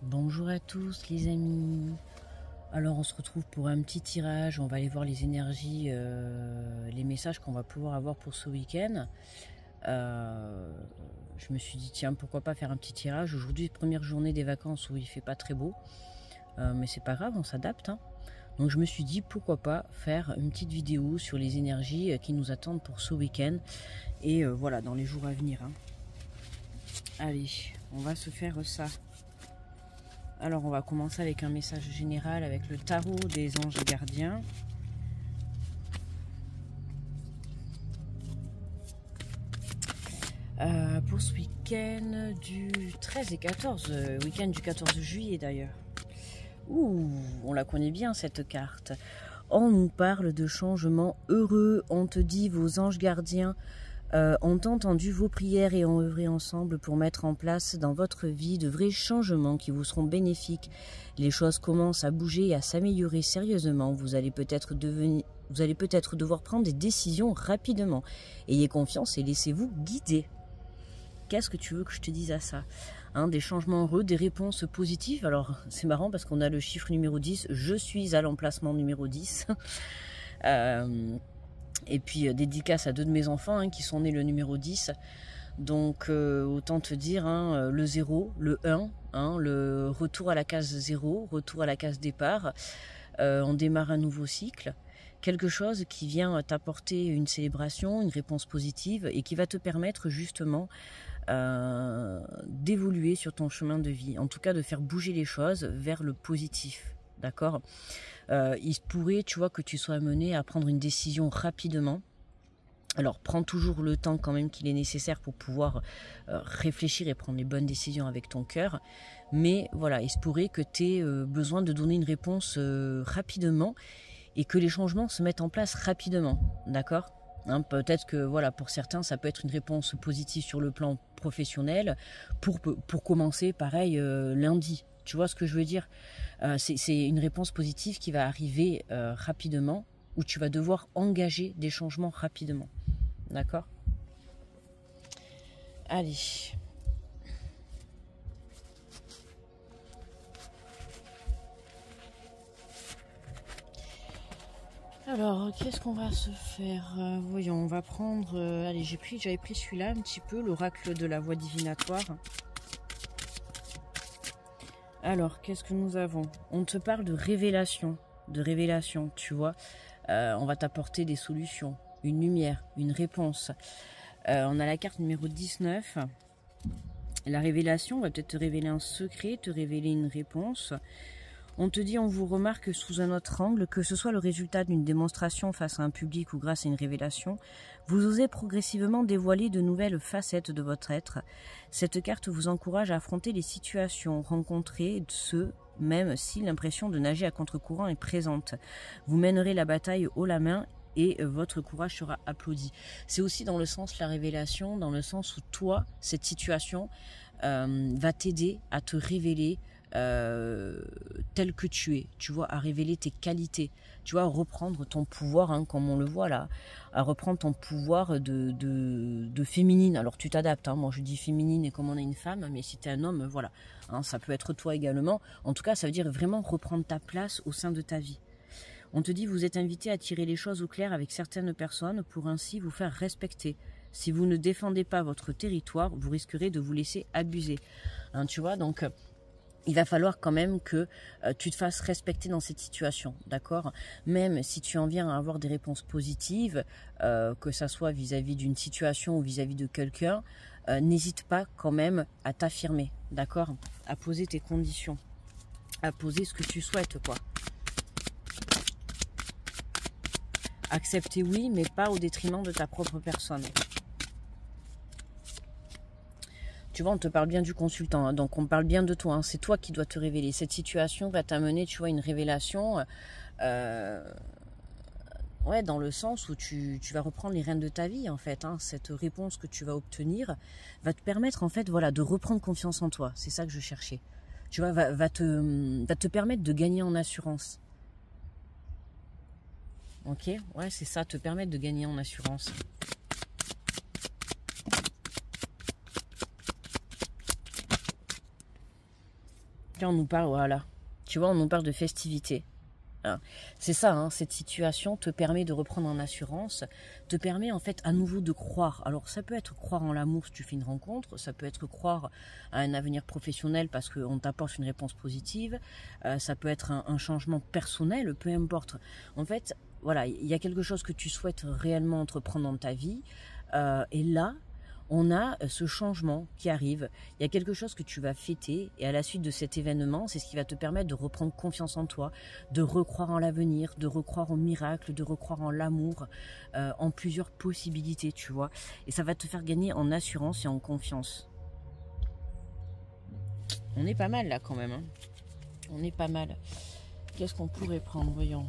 Bonjour à tous les amis. Alors on se retrouve pour un petit tirage. On va aller voir les énergies, les messages qu'on va pouvoir avoir pour ce week-end. Je me suis dit tiens, pourquoi pas faire un petit tirage. Aujourd'hui, première journée des vacances où il fait pas très beau, mais c'est pas grave, on s'adapte, hein. Donc je me suis dit pourquoi pas faire une petite vidéo sur les énergies qui nous attendent pour ce week-end et voilà, dans les jours à venir, hein. Allez, on va se faire ça. Alors on va commencer avec un message général avec le tarot des anges gardiens. Pour ce week-end du 13 et 14, week-end du 14 juillet d'ailleurs. Ouh, on la connaît bien cette carte. On nous parle de changements heureux, on te dit vos anges gardiens ont entendu vos prières et ont œuvré ensemble pour mettre en place dans votre vie de vrais changements qui vous seront bénéfiques. Les choses commencent à bouger et à s'améliorer sérieusement. Vous allez peut-être devoir prendre des décisions rapidement. Ayez confiance et laissez-vous guider. Qu'est-ce que tu veux que je te dise à ça, hein, des changements heureux, des réponses positives. Alors c'est marrant parce qu'on a le chiffre numéro 10. Je suis à l'emplacement numéro 10. Et puis dédicace à deux de mes enfants hein, qui sont nés le numéro 10. Donc autant te dire hein, le 0, le 1, hein, le retour à la case 0, retour à la case départ. On démarre un nouveau cycle. Quelque chose qui vient t'apporter une célébration, une réponse positive et qui va te permettre justement d'évoluer sur ton chemin de vie. En tout cas de faire bouger les choses vers le positif. D'accord, il se pourrait, tu vois, que tu sois amené à prendre une décision rapidement. Alors, prends toujours le temps quand même qu'il est nécessaire pour pouvoir réfléchir et prendre les bonnes décisions avec ton cœur. Mais voilà, il se pourrait que tu aies besoin de donner une réponse rapidement et que les changements se mettent en place rapidement. D'accord, hein, peut-être que voilà, pour certains, ça peut être une réponse positive sur le plan professionnel pour commencer, pareil, lundi. Tu vois ce que je veux dire? C'est une réponse positive qui va arriver rapidement, où tu vas devoir engager des changements rapidement. D'accord? Allez. Alors, qu'est-ce qu'on va se faire? Voyons, on va prendre... allez, j'avais pris celui-là un petit peu, l'oracle de la voie divinatoire. Alors, qu'est-ce que nous avons? On te parle de révélation, tu vois. On va t'apporter des solutions, une lumière, une réponse. On a la carte numéro 19. La révélation va peut-être te révéler un secret, te révéler une réponse. On te dit, on vous remarque sous un autre angle, que ce soit le résultat d'une démonstration face à un public ou grâce à une révélation, vous osez progressivement dévoiler de nouvelles facettes de votre être. Cette carte vous encourage à affronter les situations rencontrées, même si l'impression de nager à contre-courant est présente. Vous mènerez la bataille haut la main et votre courage sera applaudi. C'est aussi dans le sens la révélation, dans le sens où toi, cette situation va t'aider à te révéler tel que tu es, tu vois, à révéler tes qualités, tu vois, à reprendre ton pouvoir, hein, comme on le voit là, à reprendre ton pouvoir de féminine. Alors tu t'adaptes, hein, moi je dis féminine et comme on est une femme, mais si tu es un homme, voilà, hein, ça peut être toi également. En tout cas, ça veut dire vraiment reprendre ta place au sein de ta vie. On te dit, vous êtes invité à tirer les choses au clair avec certaines personnes pour ainsi vous faire respecter. Si vous ne défendez pas votre territoire, vous risquerez de vous laisser abuser. Hein, tu vois, donc il va falloir quand même que tu te fasses respecter dans cette situation, d'accord? Même si tu en viens à avoir des réponses positives, que ça soit vis-à-vis d'une situation ou vis-à-vis de quelqu'un, n'hésite pas quand même à t'affirmer, d'accord? À poser tes conditions, à poser ce que tu souhaites, quoi. Accepter, oui, mais pas au détriment de ta propre personne. Tu vois, on te parle bien du consultant, hein, donc on parle bien de toi, hein, c'est toi qui dois te révéler. Cette situation va t'amener, tu vois, une révélation, ouais, dans le sens où tu vas reprendre les rênes de ta vie, en fait, hein. Cette réponse que tu vas obtenir va te permettre, en fait, voilà, de reprendre confiance en toi. C'est ça que je cherchais. Tu vois, va te permettre de gagner en assurance. Ok, ouais, c'est ça, te permettre de gagner en assurance. Là, on nous parle, voilà. Tu vois, on nous parle de festivité. Hein. C'est ça, hein, cette situation te permet de reprendre en assurance, te permet en fait à nouveau de croire. Alors ça peut être croire en l'amour si tu fais une rencontre, ça peut être croire à un avenir professionnel parce qu'on t'apporte une réponse positive, ça peut être un changement personnel, peu importe. En fait, voilà, il y a quelque chose que tu souhaites réellement entreprendre dans ta vie, et là, on a ce changement qui arrive. Il y a quelque chose que tu vas fêter et à la suite de cet événement, c'est ce qui va te permettre de reprendre confiance en toi, de recroire en l'avenir, de recroire au miracle, de recroire en l'amour, en plusieurs possibilités, tu vois. Et ça va te faire gagner en assurance et en confiance. On est pas mal là quand même. Hein. On est pas mal. Qu'est-ce qu'on pourrait prendre, voyons.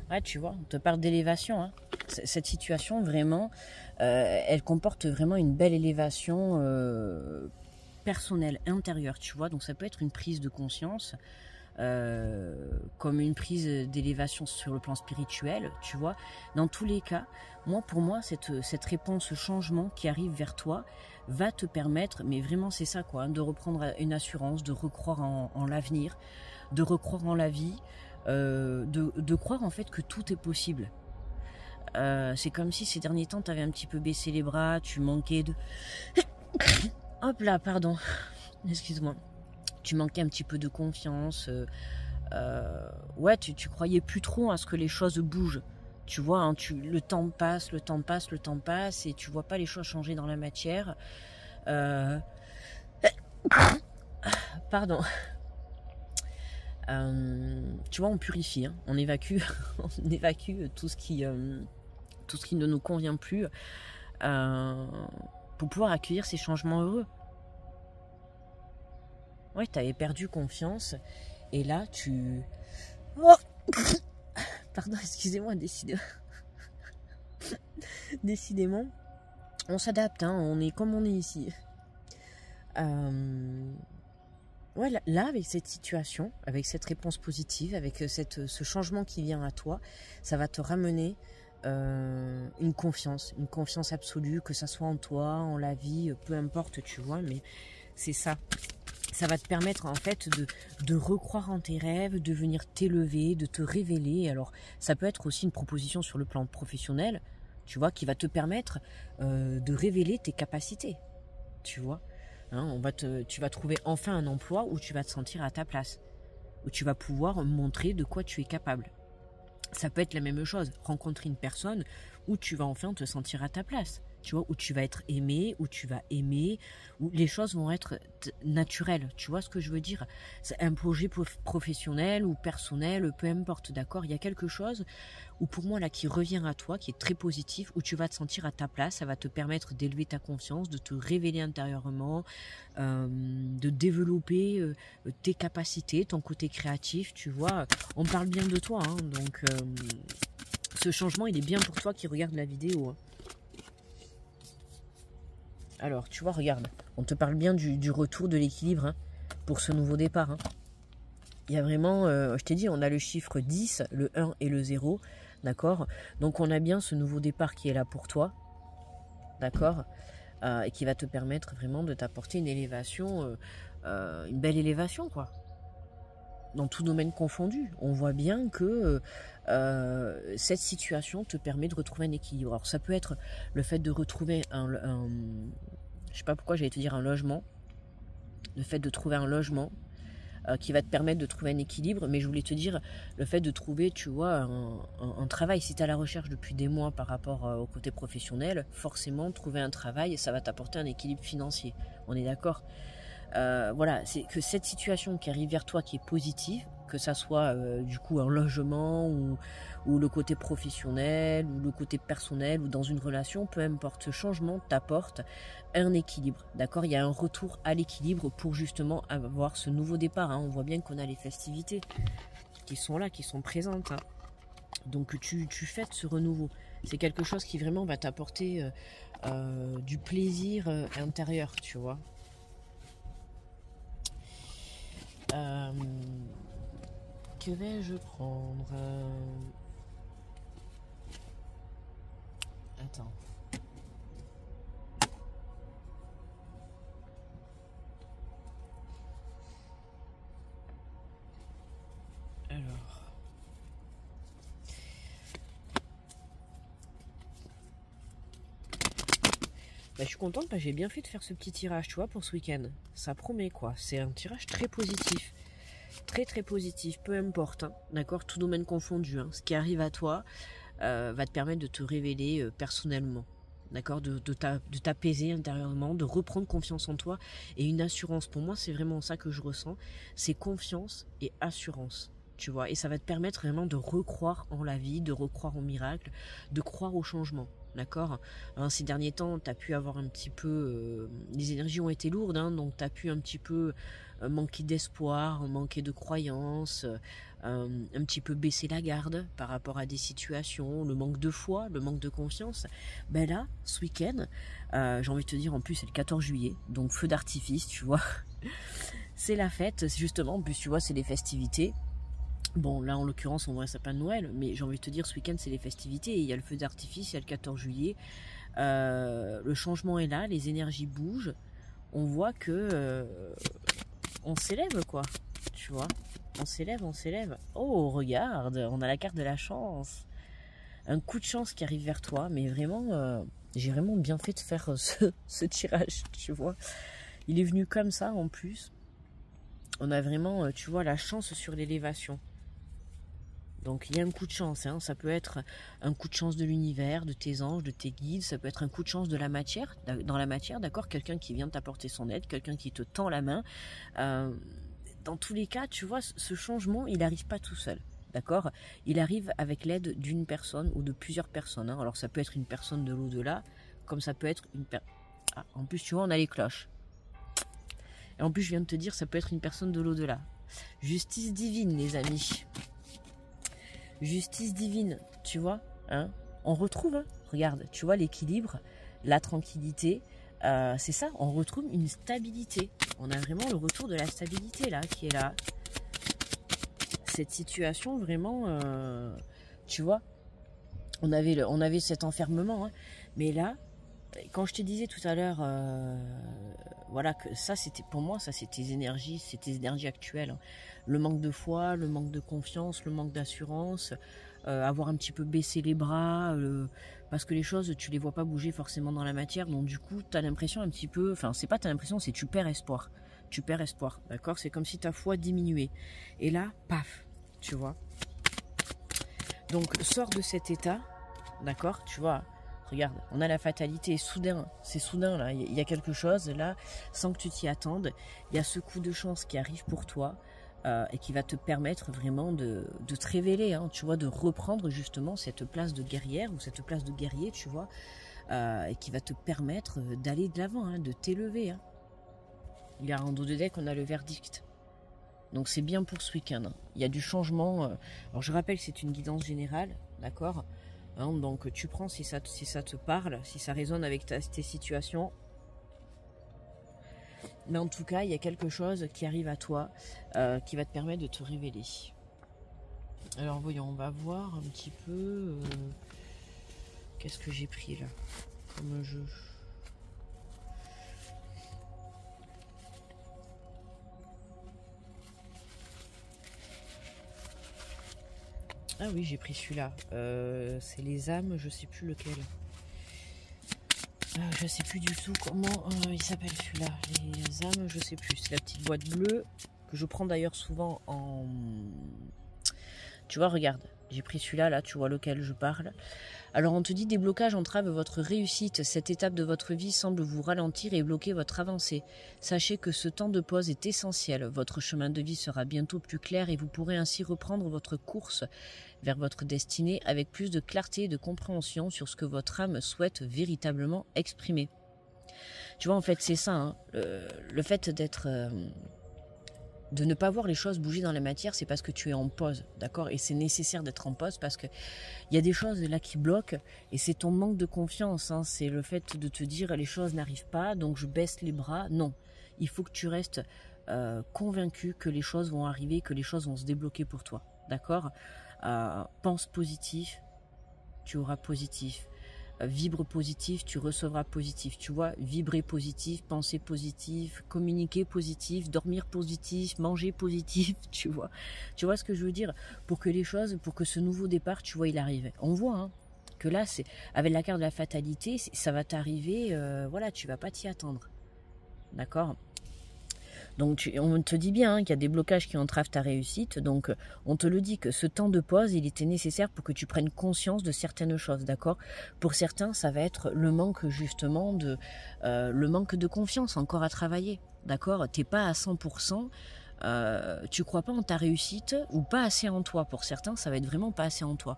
Ouais, tu vois, on te parle d'élévation. Hein. Cette situation, vraiment, elle comporte vraiment une belle élévation personnelle, intérieure, tu vois. Donc ça peut être une prise de conscience, comme une prise d'élévation sur le plan spirituel, tu vois. Dans tous les cas, pour moi, cette réponse, ce changement qui arrive vers toi, va te permettre, mais vraiment c'est ça quoi, hein, de reprendre une assurance, de recroire en l'avenir, de recroire en la vie, de croire en fait que tout est possible. C'est comme si ces derniers temps tu avais un petit peu baissé les bras, tu manquais de... Hop là, pardon, excuse-moi. Tu manquais un petit peu de confiance. Ouais, tu croyais plus trop à ce que les choses bougent. Tu vois, hein, le temps passe, le temps passe, le temps passe, et tu vois pas les choses changer dans la matière. Pardon. Tu vois, on purifie, hein, on évacue, on évacue tout ce qui ne nous convient plus, pour pouvoir accueillir ces changements heureux. Ouais, tu avais perdu confiance, et là, tu... Oh pardon, excusez-moi, décidément, on s'adapte, hein, on est comme on est ici. Ouais, là, avec cette situation, avec cette réponse positive, avec ce changement qui vient à toi, ça va te ramener une confiance absolue, que ça soit en toi, en la vie, peu importe, tu vois, mais c'est ça. Ça va te permettre en fait de recroire en tes rêves, de venir t'élever, de te révéler. Alors, ça peut être aussi une proposition sur le plan professionnel, tu vois, qui va te permettre de révéler tes capacités, tu vois. Hein, tu vas trouver enfin un emploi où tu vas te sentir à ta place, où tu vas pouvoir montrer de quoi tu es capable. Ça peut être la même chose, rencontrer une personne où tu vas enfin te sentir à ta place, tu vois, où tu vas être aimé, où tu vas aimer, où les choses vont être naturelles, tu vois ce que je veux dire. C'est un projet professionnel ou personnel, peu importe, d'accord. Il y a quelque chose où pour moi là qui revient à toi, qui est très positif, où tu vas te sentir à ta place, ça va te permettre d'élever ta confiance, de te révéler intérieurement, de développer tes capacités, ton côté créatif, tu vois. On parle bien de toi, hein, donc ce changement il est bien pour toi qui regarde la vidéo. Hein. Alors, tu vois, regarde, on te parle bien du retour de l'équilibre, hein, pour ce nouveau départ. Hein. Il y a vraiment, je t'ai dit, on a le chiffre 10, le 1 et le 0, d'accord. Donc on a bien ce nouveau départ qui est là pour toi, d'accord, et qui va te permettre vraiment de t'apporter une élévation, une belle élévation, quoi. Dans tout domaine confondu, on voit bien que cette situation te permet de retrouver un équilibre. Alors ça peut être le fait de retrouver je sais pas pourquoi j'allais te dire un logement, le fait de trouver un logement qui va te permettre de trouver un équilibre, mais je voulais te dire le fait de trouver, tu vois, un travail. Si tu es à la recherche depuis des mois par rapport au côté professionnel, forcément trouver un travail, ça va t'apporter un équilibre financier. On est d'accord? Voilà, c'est que cette situation qui arrive vers toi qui est positive, que ça soit du coup un logement ou le côté professionnel ou le côté personnel ou dans une relation, peu importe, ce changement t'apporte un équilibre, d'accord. Il y a un retour à l'équilibre pour justement avoir ce nouveau départ, hein. On voit bien qu'on a les festivités qui sont là, qui sont présentes, hein. Donc tu fêtes ce renouveau, c'est quelque chose qui vraiment va t'apporter du plaisir intérieur, tu vois. Que vais-je prendre? Attends. Alors. Bah, je suis contente parce que j'ai bien fait de faire ce petit tirage, tu vois, pour ce week-end. Ça promet, quoi. C'est un tirage très positif. Très, très positif. Peu importe, hein, d'accord, tout domaine confondu. Hein. Ce qui arrive à toi va te permettre de te révéler personnellement. D'accord, de t'apaiser intérieurement, de reprendre confiance en toi. Et une assurance, pour moi, c'est vraiment ça que je ressens. C'est confiance et assurance. Tu vois, et ça va te permettre vraiment de recroire en la vie, de recroire au miracle, de croire au changement. D'accord, hein, ces derniers temps, tu as pu avoir un petit peu... les énergies ont été lourdes, hein, donc tu as pu un petit peu manquer d'espoir, manquer de croyance, un petit peu baisser la garde par rapport à des situations, le manque de foi, le manque de confiance. Ben là, ce week-end, j'ai envie de te dire, en plus c'est le 14 juillet, donc feu d'artifice, tu vois. C'est la fête, justement, en plus tu vois, c'est les festivités. Bon, là, en l'occurrence, on voit un sapin de Noël, mais j'ai envie de te dire, ce week-end, c'est les festivités, et il y a le feu d'artifice, il y a le 14 juillet, le changement est là, les énergies bougent, on voit que on s'élève, quoi, tu vois, on s'élève, oh, regarde, on a la carte de la chance, un coup de chance qui arrive vers toi, mais vraiment, j'ai vraiment bien fait de faire ce tirage, tu vois, il est venu comme ça, en plus, on a vraiment, tu vois, la chance sur l'élévation. Donc il y a un coup de chance, hein. Ça peut être un coup de chance de l'univers, de tes anges, de tes guides, ça peut être un coup de chance de la matière, dans la matière, d'accord, quelqu'un qui vient t'apporter son aide, quelqu'un qui te tend la main. Dans tous les cas, tu vois, ce changement, il n'arrive pas tout seul, d'accord, il arrive avec l'aide d'une personne ou de plusieurs personnes, hein. Alors ça peut être une personne de l'au-delà, comme ça peut être une personne... Ah, en plus, tu vois, on a les cloches. Et en plus, je viens de te dire, ça peut être une personne de l'au-delà. Justice divine, les amis. Justice divine, tu vois, hein, on retrouve, hein, regarde, tu vois l'équilibre, la tranquillité, c'est ça, on retrouve une stabilité. On a vraiment le retour de la stabilité là, qui est là. Cette situation vraiment, tu vois, on avait cet enfermement, hein, mais là, quand je te disais tout à l'heure, voilà, que ça c'était pour moi, ça c'était tes énergies actuelles, hein. Le manque de foi, le manque de confiance, le manque d'assurance, avoir un petit peu baissé les bras, parce que les choses tu les vois pas bouger forcément dans la matière, donc du coup tu as l'impression un petit peu, enfin c'est pas t'as l'impression, c'est tu perds espoir, d'accord, c'est comme si ta foi diminuait, et là, paf, tu vois, donc sors de cet état, d'accord, tu vois. Regarde, on a la fatalité, soudain, c'est soudain là, il y a quelque chose là, sans que tu t'y attendes, il y a ce coup de chance qui arrive pour toi et qui va te permettre vraiment de te révéler, hein, tu vois, de reprendre justement cette place de guerrière ou cette place de guerrier, tu vois, et qui va te permettre d'aller de l'avant, hein, de t'élever. Hein. Il y a en dos de deck, on a le verdict. Donc c'est bien pour ce week-end. Hein. Il y a du changement. Alors je rappelle que c'est une guidance générale, d'accord ? Hein, donc tu prends si ça te parle, si ça résonne avec tes situations. Mais en tout cas, il y a quelque chose qui arrive à toi qui va te permettre de te révéler. Alors voyons, on va voir un petit peu... qu'est-ce que j'ai pris là comme jeu. Ah oui, j'ai pris celui-là. C'est les âmes, je sais plus lequel. Je sais plus du tout comment il s'appelle celui-là. Les âmes, je sais plus. C'est la petite boîte bleue que je prends d'ailleurs souvent en... Tu vois, regarde. J'ai pris celui-là, là, tu vois lequel je parle. Alors, on te dit, des blocages entravent votre réussite. Cette étape de votre vie semble vous ralentir et bloquer votre avancée. Sachez que ce temps de pause est essentiel. Votre chemin de vie sera bientôt plus clair et vous pourrez ainsi reprendre votre course vers votre destinée avec plus de clarté et de compréhension sur ce que votre âme souhaite véritablement exprimer. Tu vois, en fait, c'est ça, hein, le fait d'être... de ne pas voir les choses bouger dans la matière, c'est parce que tu es en pause, d'accord? Et c'est nécessaire d'être en pause parce que il y a des choses là qui bloquent et c'est ton manque de confiance, hein, c'est le fait de te dire les choses n'arrivent pas, donc je baisse les bras. Non, il faut que tu restes convaincu que les choses vont arriver, que les choses vont se débloquer pour toi. D'accord? Pense positif, tu auras positif. Vibre positif, tu recevras positif. Tu vois, vibrer positif, penser positif, communiquer positif, dormir positif, manger positif, tu vois. Tu vois ce que je veux dire? Pour que les choses, pour que ce nouveau départ, tu vois, il arrive. On voit, hein, que là, c'est avec la carte de la fatalité, ça va t'arriver, voilà, tu vas pas t'y attendre. D'accord? Donc on te dit bien, hein, qu'il y a des blocages qui entravent ta réussite, donc on te le dit que ce temps de pause, il était nécessaire pour que tu prennes conscience de certaines choses, d'accord? Pour certains, ça va être le manque justement le manque de confiance encore à travailler, d'accord? T'es pas à 100%, tu crois pas en ta réussite ou pas assez en toi. Pour certains, ça va être vraiment pas assez en toi.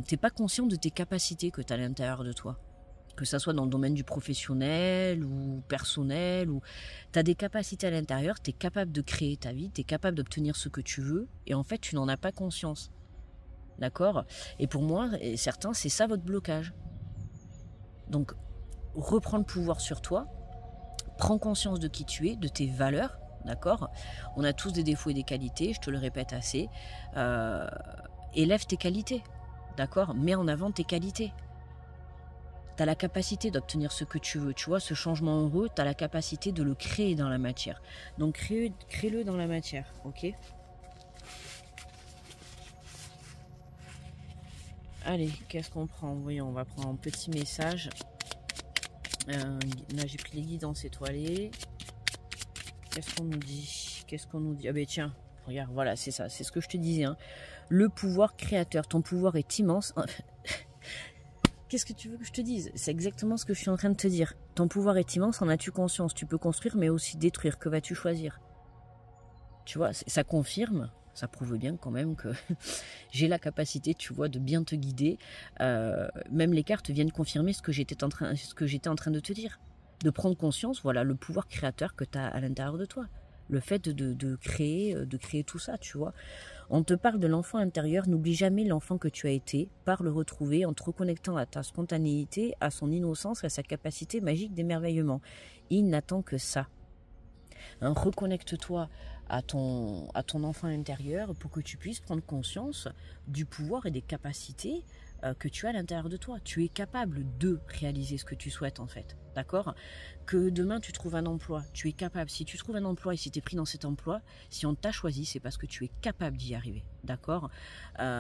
T'es pas conscient de tes capacités que tu as à l'intérieur de toi. Que ça soit dans le domaine du professionnel ou personnel, ou tu as des capacités à l'intérieur, tu es capable de créer ta vie, tu es capable d'obtenir ce que tu veux, et en fait, tu n'en as pas conscience. D'accord? Et pour moi, et certains, c'est ça votre blocage. Donc, reprends le pouvoir sur toi, prends conscience de qui tu es, de tes valeurs, d'accord? On a tous des défauts et des qualités, je te le répète assez. Élève tes qualités, d'accord? Mets en avant tes qualités. Tu as la capacité d'obtenir ce que tu veux. Tu vois, ce changement heureux, tu as la capacité de le créer dans la matière. Donc, crée-le dans la matière, ok? Allez, qu'est-ce qu'on prend? Voyons, on va prendre un petit message. Là, j'ai pris les guidances étoilées. Qu'est-ce qu'on nous dit? Qu'est-ce qu'on nous dit? Ah ben tiens, regarde, voilà, c'est ça. C'est ce que je te disais. Hein. Le pouvoir créateur. Ton pouvoir est immense. Qu'est-ce que tu veux que je te dise? C'est exactement ce que je suis en train de te dire. Ton pouvoir est immense, en as-tu conscience? Tu peux construire, mais aussi détruire. Que vas-tu choisir? Tu vois, ça confirme, ça prouve bien quand même que j'ai la capacité, tu vois, de bien te guider. Même les cartes viennent confirmer ce que j'étais en train de te dire. De prendre conscience, voilà, le pouvoir créateur que tu as à l'intérieur de toi. Le fait de créer tout ça, tu vois. On te parle de l'enfant intérieur, n'oublie jamais l'enfant que tu as été, par le retrouver en te reconnectant à ta spontanéité, à son innocence, à sa capacité magique d'émerveillement. Il n'attend que ça. Hein, reconnecte-toi à ton enfant intérieur pour que tu puisses prendre conscience du pouvoir et des capacités que tu as à l'intérieur de toi. Tu es capable de réaliser ce que tu souhaites en fait, d'accord? Que demain tu trouves un emploi, tu es capable. Si tu trouves un emploi et si tu es pris dans cet emploi, si on t'a choisi, c'est parce que tu es capable d'y arriver, d'accord?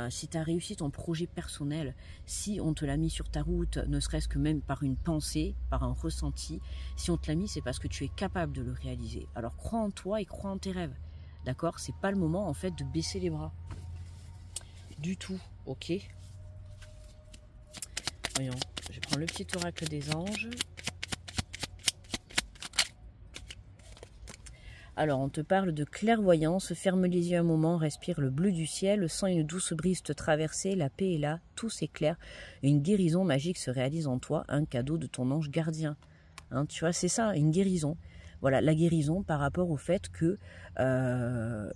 Si tu as réussi ton projet personnel, si on te l'a mis sur ta route, ne serait-ce que même par une pensée, par un ressenti, si on te l'a mis, c'est parce que tu es capable de le réaliser. Alors crois en toi et crois en tes rêves, d'accord? C'est pas le moment en fait de baisser les bras. Du tout, ok? Voyons, je prends le petit oracle des anges. Alors, on te parle de clairvoyance. Ferme les yeux un moment, respire le bleu du ciel, sens une douce brise te traverser, la paix est là, tout s'éclaire. Une guérison magique se réalise en toi, un cadeau de ton ange gardien. Hein, tu vois, c'est ça, une guérison. Voilà, la guérison par rapport au fait que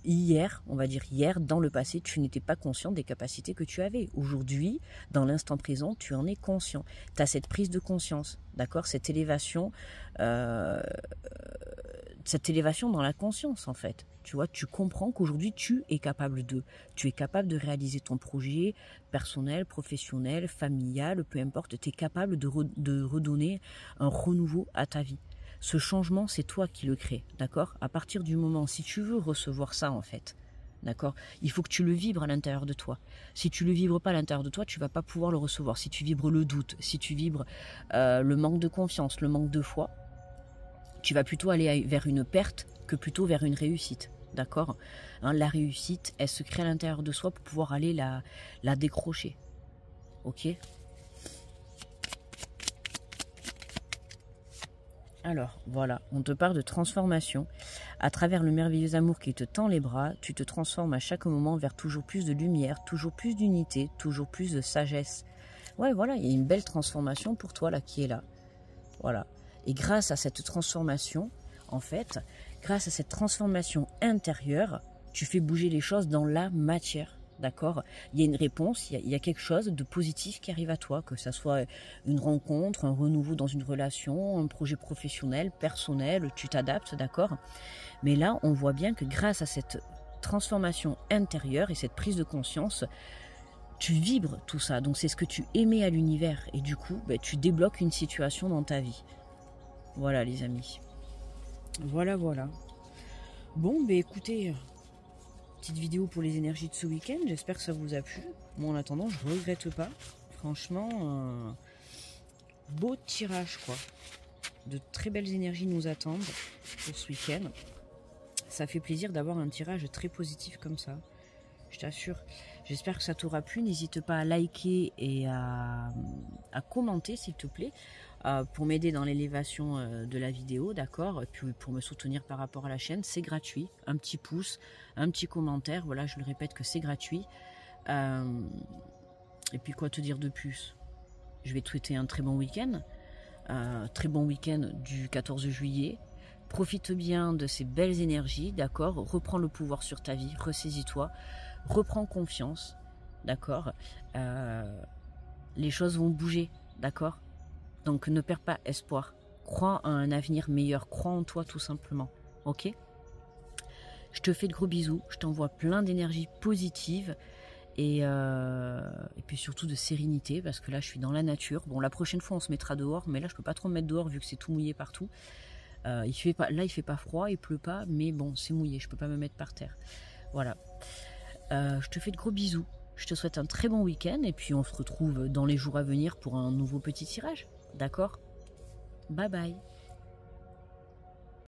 hier, on va dire hier, dans le passé, tu n'étais pas conscient des capacités que tu avais. Aujourd'hui, dans l'instant présent, tu en es conscient. Tu as cette prise de conscience, d'accord? Cette élévation dans la conscience, en fait. Tu vois, tu comprends qu'aujourd'hui, tu es capable de réaliser ton projet personnel, professionnel, familial, peu importe. Tu es capable de redonner un renouveau à ta vie. Ce changement, c'est toi qui le crée, d'accord? À partir du moment, si tu veux recevoir ça, en fait, d'accord? Il faut que tu le vibres à l'intérieur de toi. Si tu le vibres pas à l'intérieur de toi, tu vas pas pouvoir le recevoir. Si tu vibres le doute, si tu vibres le manque de confiance, le manque de foi, tu vas plutôt aller vers une perte que plutôt vers une réussite, d'accord? Hein, la réussite, elle se crée à l'intérieur de soi pour pouvoir aller la décrocher, ok? Alors, voilà, on te parle de transformation. À travers le merveilleux amour qui te tend les bras, tu te transformes à chaque moment vers toujours plus de lumière, toujours plus d'unité, toujours plus de sagesse. Ouais, voilà, il y a une belle transformation pour toi là qui est là. Voilà. Et grâce à cette transformation, en fait, grâce à cette transformation intérieure, tu fais bouger les choses dans la matière. d'accord? Il y a une réponse, il y a quelque chose de positif qui arrive à toi, que ça soit une rencontre, un renouveau dans une relation, un projet professionnel, personnel, tu t'adaptes, d'accord? Mais là, on voit bien que grâce à cette transformation intérieure et cette prise de conscience, tu vibres tout ça. Donc c'est ce que tu émets à l'univers. Et du coup, ben, tu débloques une situation dans ta vie. Voilà les amis. Voilà, voilà. Bon, ben écoutez, petite vidéo pour les énergies de ce week-end. J'espère que ça vous a plu. Moi en attendant, je ne regrette pas. Franchement, beau tirage quoi. De très belles énergies nous attendent pour ce week-end. Ça fait plaisir d'avoir un tirage très positif comme ça. Je t'assure. J'espère que ça t'aura plu. N'hésite pas à liker et à commenter s'il te plaît. Pour m'aider dans l'élévation de la vidéo, d'accord? Puis pour me soutenir par rapport à la chaîne, c'est gratuit. Un petit pouce, un petit commentaire. Voilà, je le répète que c'est gratuit. Et puis quoi te dire de plus? Je vais te souhaiter un très bon week-end. Très bon week-end du 14 juillet. Profite bien de ces belles énergies, d'accord? Reprends le pouvoir sur ta vie, ressaisis-toi, reprends confiance, d'accord? Les choses vont bouger, d'accord? Donc ne perds pas espoir. Crois à un avenir meilleur, crois en toi tout simplement, ok? Je te fais de gros bisous, je t'envoie plein d'énergie positive et puis surtout de sérénité parce que là je suis dans la nature. Bon, la prochaine fois on se mettra dehors, mais là je peux pas trop me mettre dehors vu que c'est tout mouillé partout. Là il fait pas froid, il pleut pas, mais bon c'est mouillé, je peux pas me mettre par terre. Voilà. Je te fais de gros bisous. Je te souhaite un très bon week-end et puis on se retrouve dans les jours à venir pour un nouveau petit tirage. D'accord? Bye bye.